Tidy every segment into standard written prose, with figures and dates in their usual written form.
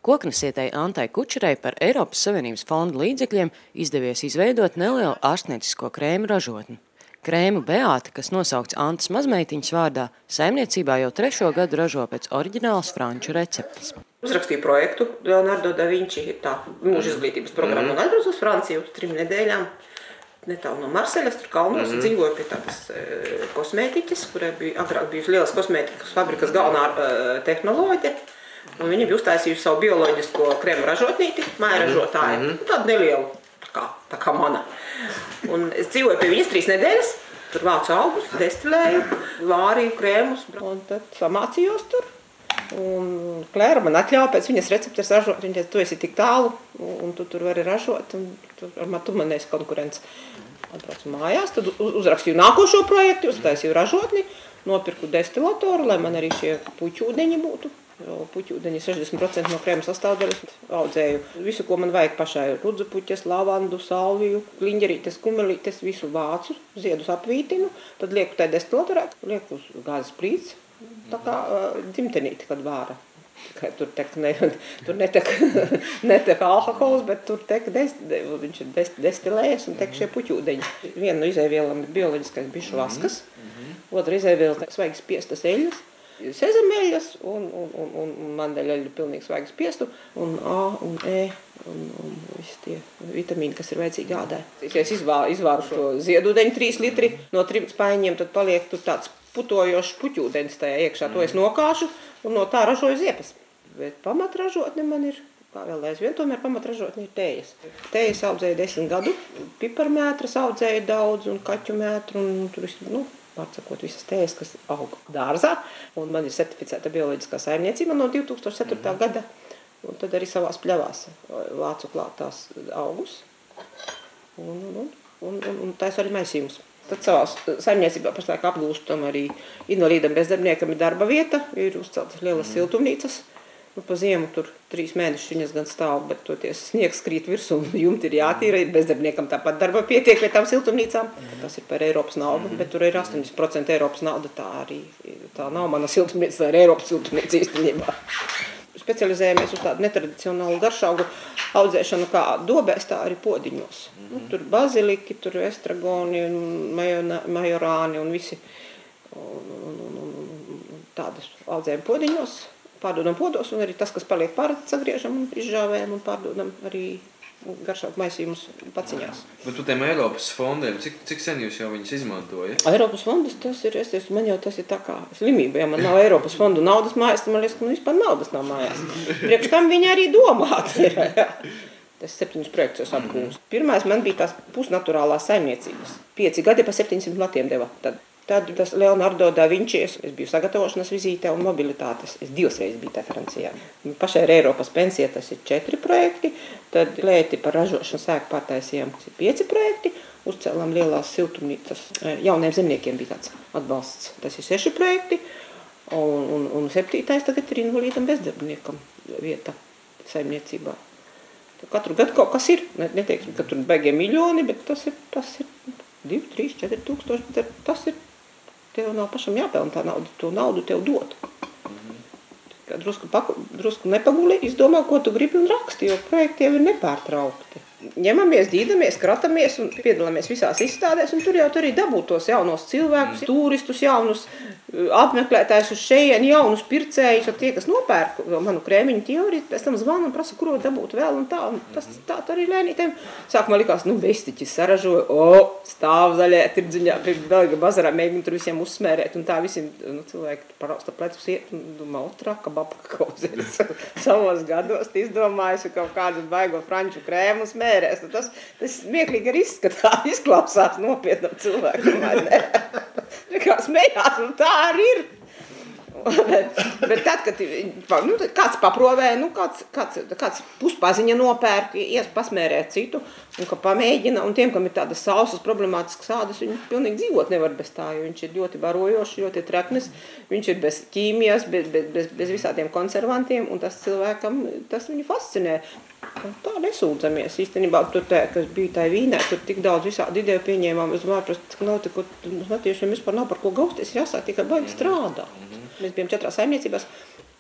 Koknesietei Antai Kučerai par Eiropas Savienības fonda līdzekļiem izdevies izveidot nelielu ārstniecisko krēmu ražotni. Krēmu Beāte, kas nosaukts Antas mazmeitiņas vārdā, saimniecībā jau 3. gadu ražo pēc oriģinālas franču receptes. Uzrakstīju projektu Leonardo da Vinci, tā mūža izglītības programma, un atbraucu uz Franciju 3 nedēļām. Netālu no Marseļas, tur kalnos, dzīvoju pie tādas kosmētiķes, kurai bija agrāk bijusi lielas kosmētikas fabrikas galvenā tehnoloģija. Un viņa bija uztaisījusi savu bioloģisko krēmu ražotnīti, mājražotāju, tādu nelielu, tā kā mana. Un es dzīvoju pie viņas 3 nedēļas, tur vācu augus, destilēju, vārīju krēmus, un tad samācījos tur. Un Klēra man atļauja pēc viņas receptes ražot, viņa teica, tu esi tik tālu, un tu tur vari ražot, un tu man neesi konkurence. Atbraucu mājās, tad uzrakstīju nākošo projektu, uztaisīju ražotni, nopirku destilatoru, lai man arī šie puķūdeņi būtu. Puķūdeņi 60% no krēma sastāvdaļas. Audzēju visu, ko man vajag pašai. Rudzupuķes, lavandu, salviju, kliņģerītes, kumelītes, visu vācu, ziedus apvītinu. Tad lieku tai destilatorā, lieku uz gāzes plīts, tā kā dzimtenīti, kad vāra. Tur netek alkohols, bet tur tek viņš ir destilējies un tek šie puķūdeņi. Viena no izēvielām ir bioloģiskais bišu vaskas, otra izēviela svaigi spiestas eļļas, sezameļas un mandeļeļu pilnīgi svaigi spiestu, un A un E un visi tie vitamīni, kas ir vajadzīgi ādai. Ja es izvāru šo ziedudeņu 3 litri no 3 spaiņiem, tad paliek tur tāds putojošs puķūdenis tajā iekšā. To es nokāšu un no tā ražoju ziepes. Bet pamatražotne man ir, kā vēl aizvien, tomēr pamatražotne ir tējas. Tējas audzēju 10 gadu, piparmētras audzēju daudz un kaķu mētru un tur pārcakot visas tējas, kas aug dārzā. Un man ir certificēta bioloģiskā saimniecība no 2004. gada. Un tad arī savās pļavās vācu klātās augus. Un tais arī maisījumus. Tad savās saimniecībā pašlaik apgūstam arī invalīdam bezdarbniekam ir darba vieta. Ir uzceltas lielas siltumnīcas. Pa ziemu tur 3 mēnešus viņas gan stāv, bet toties sniegs krīt virsū un jumti ir jātīra. Bezdarbniekam tāpat darba pietiek pie tām siltumnīcām. Tas ir par Eiropas naudu, bet tur ir 80% Eiropas nauda. Tā nav mana siltumnīca, tā ir Eiropas siltumnīca īstenībā. Specializējamies uz tādu netradicionālu garšaugu audzēšanu kā dobēs, tā arī podiņos. Tur baziliki, tur estragoni, majorāni un visi tādas audzējam podiņos. Pārdodam podos un arī tas, kas paliek pāri, sagriežam un izžāvējam un pārdodam arī garšaugu maisījumus paciņās. Bet par tiem Eiropas fondiem, cik sen jūs jau viņus izmantojat? Eiropas fondas, man jau tas ir tā kā slimība. Ja man nav Eiropas fondu naudas mājās, tad man liekas, ka vispār naudas nav mājās. Priekš tam viņi arī domāti ir. Tas 7 projektus apgūst. Pirmais man bija tās pusnaturālās saimniecības. 5 gadi pa 700 latiem deva. Tad tas Leonardo da Vinci, es biju sagatavošanas vizītē un mobilitātes. Es 2 reizes biju tā Francijā. Pašai ir Eiropas pensija, tas ir 4 projekti. Tad klēti par ražošanu sēku pārtaisījām 5 projekti. Uzcēlām lielās siltumnīcas. Jauniem zemniekiem bija tāds atbalsts. Tas ir 6 projekti. Un 7. tagad ir invalīdam bezdarbniekam vieta saimniecībā. Katru gadu kaut kas ir. Neteiksim, ka tur baigie miljoni, bet tas ir 2, 3, 4 tūkstoši. Tas ir. Tev nav pašam jāpelna tā nauda, to naudu tev dot. Drusku nepaguli, izdomā, ko tu gribi un raksti, jo projekti jau ir nepārtraukti. Ņemamies, dīdamies, kratamies un piedalāmies visās izstādēs, un tur jau arī dabūt tos jaunos cilvēkus, turistus jaunus, apmeklētājus uz šejieni, jaunus pircējus, tie, kas nopērk manu krēmiņu, tie arī pēc tam zvana un prasa, kuro dabūt vēl un tā. Un tas tā arī lēnītēm. Sākumā likās, bestiķis saražoja, stāv zaļajā tirdziņā, Belga bazarā, mēģina tur visiem uzsmērēt, un tā visiem cilvēki parausta plecus iet, un domā, traka babka kauzēs. Savos gados izdomājusi kaut kādu baigo franču krēmu smērēt. Tas smieklīgi arī izklausās nopietnam cilvēkam. Kā smējās, un tā arī ir. Bet tad, kad kāds paprovē, kāds puspaziņa nopērk, pasmērēt citu, un ka pamēģina, un tiem, kam ir tādas sausas problemātiskas ādas, viņi pilnīgi dzīvot nevar bez tā, jo viņš ir ļoti barojošs, ļoti treknis, viņš ir bez ķīmijas, bez visādiem konservantiem, un tas cilvēkam, tas viņu fascinē. Tā nesūdzamies. Īstenībā, tur kas bija tā vīnē, tur tik daudz visādi ideju pieņēmām. Es domāju, ka nav tik, latviešiem vispār nav par ko gausties, jāsāk tikai baigi strādāt. Mēs bijām 4 saimniecībās.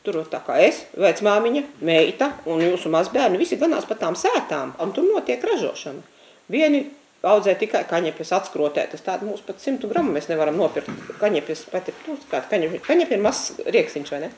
Tur tā kā es, vecmāmiņa, meita un jūsu mazbērni, visi ganās pa tām sētām, un tur notiek ražošana. Vieni audzē tikai kaņepes atskrotētas, tāda mūs pat 100 gramu mēs nevaram nopirkt. Kaņepes, pat ir, kaņepi ir mazs rieksiņš, vai ne?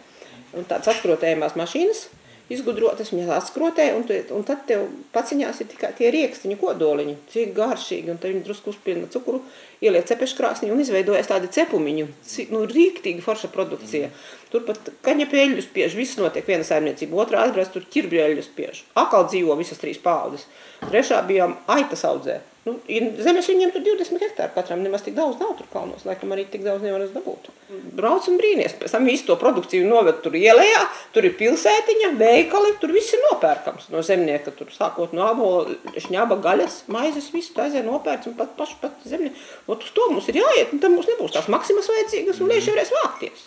Un tādas atskrotējumās mašīnas izgudrotas, viņas atskrotē, un tad tev paciņās ir tikai tie riekstiņu kodoliņi, cik garšīgi, un tad viņi drusku uzpilna cukuru, ieliek cepeškrāsnī un izveidojas tādi cepumiņu, rīktīgi forša produkcija. Tur pat kaņepēļu spiež, viss notiek viena saimniecība, otrā atbrauc, tur ķirbļeļu spiež. Akal dzīvo visas 3 paudzes. Trešā bijām aitas audzē. Zemes viņiem tur 20 hektāri katram, nemaz tik daudz nav tur kalnos, laikam arī tik daudz nevaras dabūt. Brauc un brīnies, pēc tam visu to produkciju noved tur ielējā, tur ir pilsētiņa, veikali, tur viss ir nopērkams no zemnieka, tur sākot no ābola, šņaba, gaļas, maizes, visu aizē nopērts un pat zemnieki. Ot uz to mums ir jāiet, un tad mums nebūs tās maksimas vajadzīgas un lieši varēs vākties.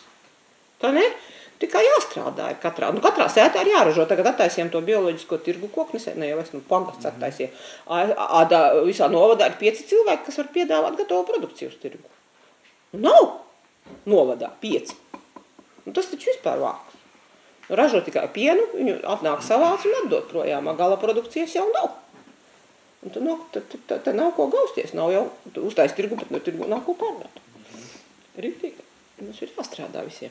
Tā ne? Tikai jāstrādā ir katrā. Nu, katrā sētā ir jāražo. Tagad attaisījām to bioloģisko tirgu koknesē. Ne jau es, pagasts attaisīja. Visā novadā ir 5 cilvēki, kas var piedāvāt gatavu produkciju uz tirgu. Nav novadā 5. Un tas taču vispār vāks. Ražo tikai pienu, viņu atnāk savāc un atdot projām. Gala produkcijas jau nav. Un tad nav ko gausties. Nav jau uztais tirgu, bet no tirgu nav ko pārdot. Rīktīgi. Mums ir jāstrādā visiem.